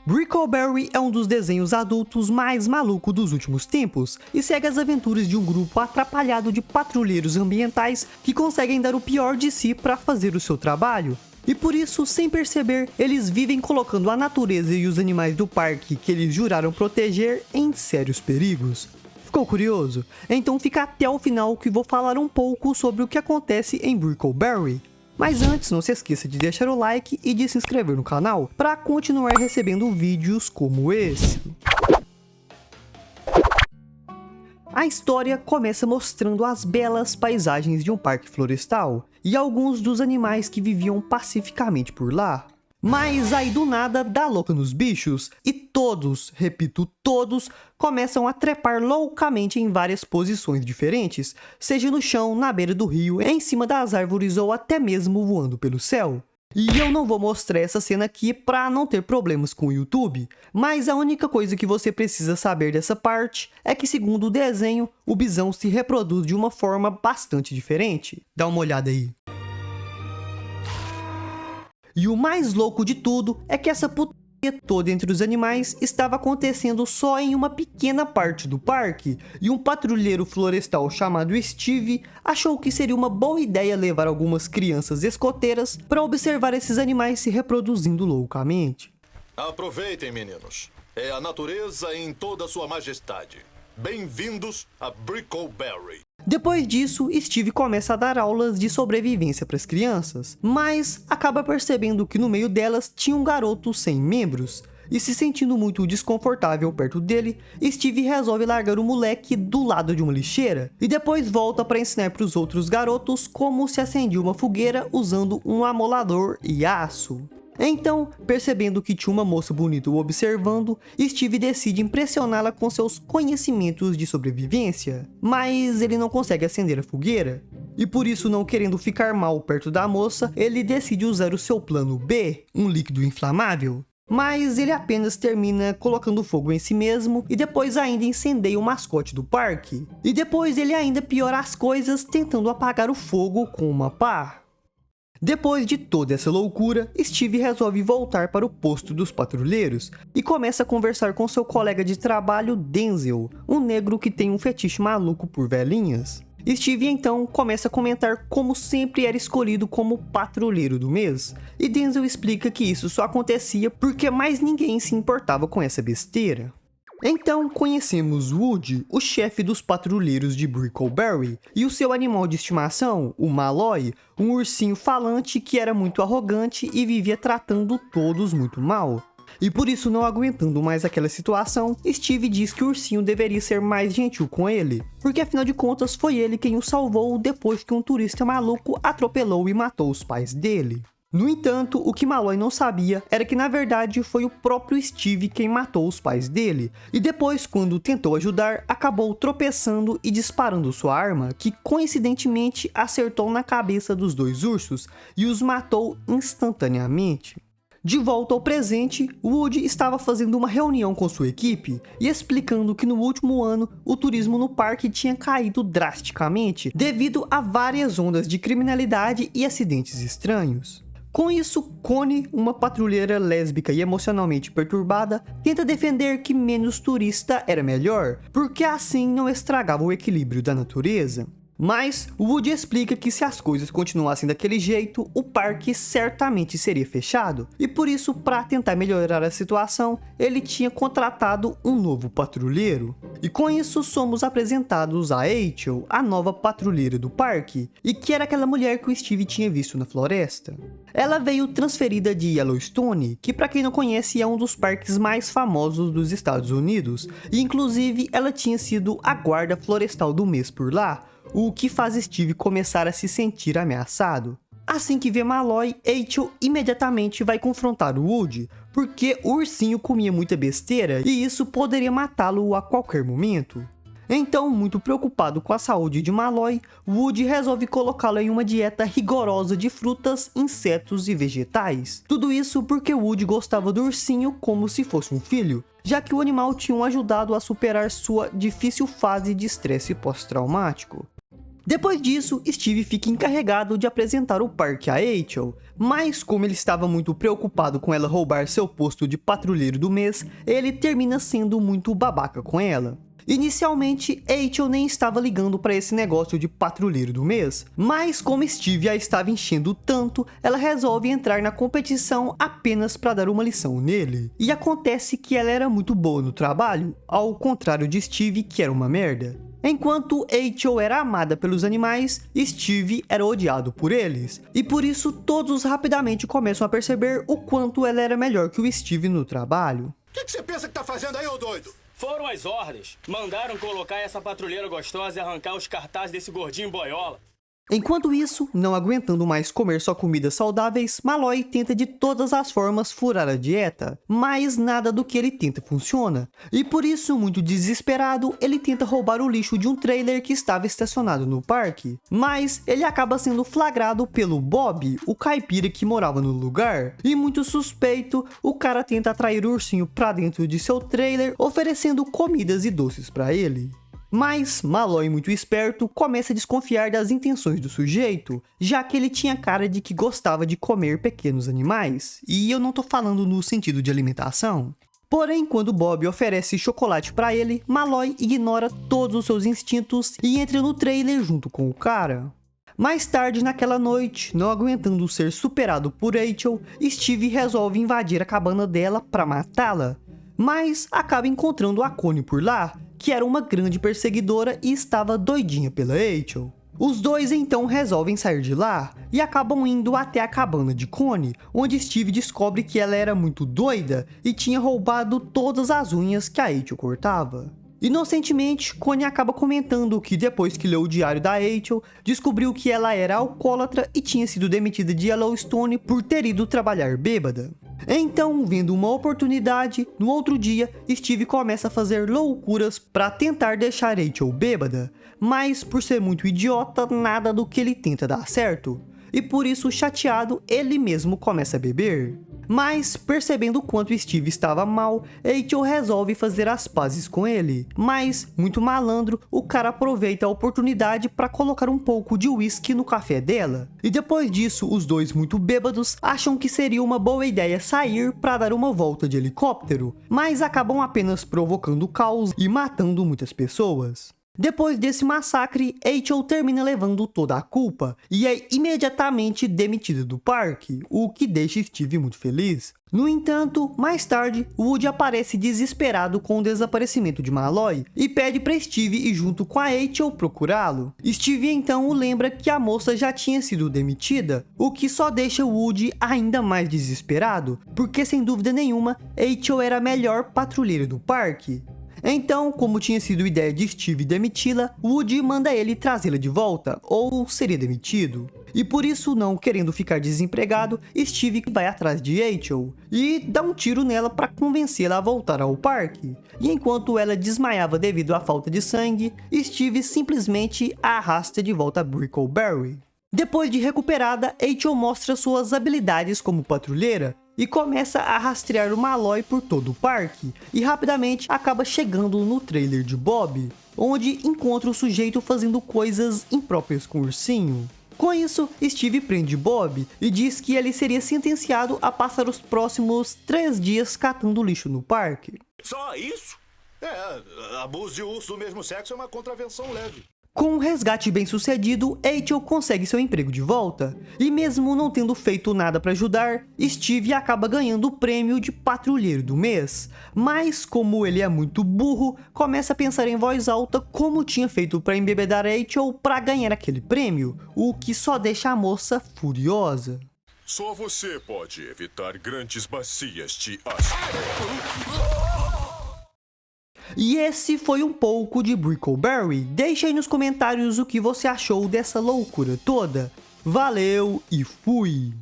Brickleberry é um dos desenhos adultos mais malucos dos últimos tempos e segue as aventuras de um grupo atrapalhado de patrulheiros ambientais que conseguem dar o pior de si para fazer o seu trabalho. E por isso, sem perceber, eles vivem colocando a natureza e os animais do parque que eles juraram proteger em sérios perigos. Ficou curioso? Então fica até o final que vou falar um pouco sobre o que acontece em Brickleberry. Mas antes, não se esqueça de deixar o like e de se inscrever no canal para continuar recebendo vídeos como esse. A história começa mostrando as belas paisagens de um parque florestal e alguns dos animais que viviam pacificamente por lá. Mas aí do nada dá louca nos bichos e todos, repito, todos, começam a trepar loucamente em várias posições diferentes, seja no chão, na beira do rio, em cima das árvores ou até mesmo voando pelo céu. E eu não vou mostrar essa cena aqui pra não ter problemas com o YouTube, mas a única coisa que você precisa saber dessa parte é que, segundo o desenho, o bisão se reproduz de uma forma bastante diferente. Dá uma olhada aí. E o mais louco de tudo é que essa putaria toda entre os animais estava acontecendo só em uma pequena parte do parque, e um patrulheiro florestal chamado Steve achou que seria uma boa ideia levar algumas crianças escoteiras para observar esses animais se reproduzindo loucamente. Aproveitem, meninos. É a natureza em toda a sua majestade. Bem-vindos a Brickleberry. Depois disso, Steve começa a dar aulas de sobrevivência para as crianças, mas acaba percebendo que no meio delas tinha um garoto sem membros. E se sentindo muito desconfortável perto dele, Steve resolve largar o moleque do lado de uma lixeira e depois volta para ensinar para os outros garotos como se acendia uma fogueira usando um amolador e aço. Então, percebendo que tinha uma moça bonita o observando, Steve decide impressioná-la com seus conhecimentos de sobrevivência, mas ele não consegue acender a fogueira. E por isso, não querendo ficar mal perto da moça, ele decide usar o seu plano B, um líquido inflamável. Mas ele apenas termina colocando fogo em si mesmo e depois ainda incendeia o mascote do parque. E depois ele ainda piora as coisas tentando apagar o fogo com uma pá. Depois de toda essa loucura, Steve resolve voltar para o posto dos patrulheiros e começa a conversar com seu colega de trabalho Denzel, um negro que tem um fetiche maluco por velhinhas. Steve então começa a comentar como sempre era escolhido como patrulheiro do mês, e Denzel explica que isso só acontecia porque mais ninguém se importava com essa besteira. Então conhecemos Woody, o chefe dos patrulheiros de Brickleberry, e o seu animal de estimação, o Malloy, um ursinho falante que era muito arrogante e vivia tratando todos muito mal. E por isso, não aguentando mais aquela situação, Steve diz que o ursinho deveria ser mais gentil com ele, porque afinal de contas foi ele quem o salvou depois que um turista maluco atropelou e matou os pais dele. No entanto, o que Malloy não sabia era que na verdade foi o próprio Steve quem matou os pais dele, e depois, quando tentou ajudar, acabou tropeçando e disparando sua arma, que coincidentemente acertou na cabeça dos dois ursos e os matou instantaneamente. De volta ao presente, Woody estava fazendo uma reunião com sua equipe e explicando que no último ano o turismo no parque tinha caído drasticamente devido a várias ondas de criminalidade e acidentes estranhos. Com isso, Connie, uma patrulheira lésbica e emocionalmente perturbada, tenta defender que menos turista era melhor, porque assim não estragava o equilíbrio da natureza. Mas Woody explica que se as coisas continuassem daquele jeito, o parque certamente seria fechado, e por isso, para tentar melhorar a situação, ele tinha contratado um novo patrulheiro. E com isso somos apresentados a Rachel, a nova patrulheira do parque, e que era aquela mulher que o Steve tinha visto na floresta. Ela veio transferida de Yellowstone, que para quem não conhece é um dos parques mais famosos dos Estados Unidos, e inclusive ela tinha sido a guarda florestal do mês por lá, o que faz Steve começar a se sentir ameaçado. Assim que vê Malloy, Rachel imediatamente vai confrontar o Woody, porque o ursinho comia muita besteira e isso poderia matá-lo a qualquer momento. Então, muito preocupado com a saúde de Malloy, Woody resolve colocá-la em uma dieta rigorosa de frutas, insetos e vegetais. Tudo isso porque Woody gostava do ursinho como se fosse um filho, já que o animal tinha o ajudado a superar sua difícil fase de estresse pós-traumático. Depois disso, Steve fica encarregado de apresentar o parque a Rachel, mas como ele estava muito preocupado com ela roubar seu posto de patrulheiro do mês, ele termina sendo muito babaca com ela. Inicialmente, Rachel nem estava ligando para esse negócio de patrulheiro do mês, mas como Steve a estava enchendo tanto, ela resolve entrar na competição apenas para dar uma lição nele. E acontece que ela era muito boa no trabalho, ao contrário de Steve, que era uma merda. Enquanto Rachel era amada pelos animais, Steve era odiado por eles, e por isso todos rapidamente começam a perceber o quanto ela era melhor que o Steve no trabalho. O que você pensa que tá fazendo aí, ô doido? Foram as ordens. Mandaram colocar essa patrulheira gostosa e arrancar os cartazes desse gordinho boiola. Enquanto isso, não aguentando mais comer só comidas saudáveis, Malloy tenta de todas as formas furar a dieta, mas nada do que ele tenta funciona. E por isso, muito desesperado, ele tenta roubar o lixo de um trailer que estava estacionado no parque. Mas ele acaba sendo flagrado pelo Bob, o caipira que morava no lugar. E muito suspeito, o cara tenta atrair o ursinho pra dentro de seu trailer, oferecendo comidas e doces pra ele. Mas Malloy, muito esperto, começa a desconfiar das intenções do sujeito, já que ele tinha cara de que gostava de comer pequenos animais, e eu não tô falando no sentido de alimentação. Porém, quando Bob oferece chocolate pra ele, Malloy ignora todos os seus instintos e entra no trailer junto com o cara. Mais tarde naquela noite, não aguentando ser superado por Rachel, Steve resolve invadir a cabana dela pra matá-la, mas acaba encontrando a Connie por lá, que era uma grande perseguidora e estava doidinha pela Rachel. Os dois então resolvem sair de lá e acabam indo até a cabana de Connie, onde Steve descobre que ela era muito doida e tinha roubado todas as unhas que a Rachel cortava. Inocentemente, Connie acaba comentando que depois que leu o diário da Rachel, descobriu que ela era alcoólatra e tinha sido demitida de Yellowstone por ter ido trabalhar bêbada. Então, vendo uma oportunidade, no outro dia, Steve começa a fazer loucuras para tentar deixar Rachel bêbada, mas por ser muito idiota, nada do que ele tenta dá certo. E por isso, chateado, ele mesmo começa a beber. Mas, percebendo o quanto Steve estava mal, Rachel resolve fazer as pazes com ele. Mas, muito malandro, o cara aproveita a oportunidade para colocar um pouco de uísque no café dela. E depois disso, os dois muito bêbados acham que seria uma boa ideia sair para dar uma volta de helicóptero, mas acabam apenas provocando caos e matando muitas pessoas. Depois desse massacre, Rachel termina levando toda a culpa e é imediatamente demitida do parque, o que deixa Steve muito feliz. No entanto, mais tarde, Woody aparece desesperado com o desaparecimento de Malloy e pede para Steve ir junto com a Rachel procurá-lo. Steve então o lembra que a moça já tinha sido demitida, o que só deixa Woody ainda mais desesperado, porque sem dúvida nenhuma, Rachel era a melhor patrulheira do parque. Então, como tinha sido ideia de Steve demiti-la, Woody manda ele trazê-la de volta, ou seria demitido. E por isso, não querendo ficar desempregado, Steve vai atrás de Rachel e dá um tiro nela para convencê-la a voltar ao parque. E enquanto ela desmaiava devido à falta de sangue, Steve simplesmente a arrasta de volta a Brickleberry. Depois de recuperada, Rachel mostra suas habilidades como patrulheira e começa a rastrear o Malloy por todo o parque, e rapidamente acaba chegando no trailer de Bob, onde encontra o sujeito fazendo coisas impróprias com o ursinho. Com isso, Steve prende Bob e diz que ele seria sentenciado a passar os próximos 3 dias catando lixo no parque. Só isso? Abuso de urso do mesmo sexo é uma contravenção leve. Com um resgate bem sucedido, Rachel consegue seu emprego de volta, e mesmo não tendo feito nada para ajudar, Steve acaba ganhando o prêmio de patrulheiro do mês. Mas como ele é muito burro, começa a pensar em voz alta como tinha feito para embebedar Rachel para ganhar aquele prêmio, o que só deixa a moça furiosa. Só você pode evitar grandes bacias de ácido. E esse foi um pouco de Brickleberry. Deixa aí nos comentários o que você achou dessa loucura toda. Valeu e fui!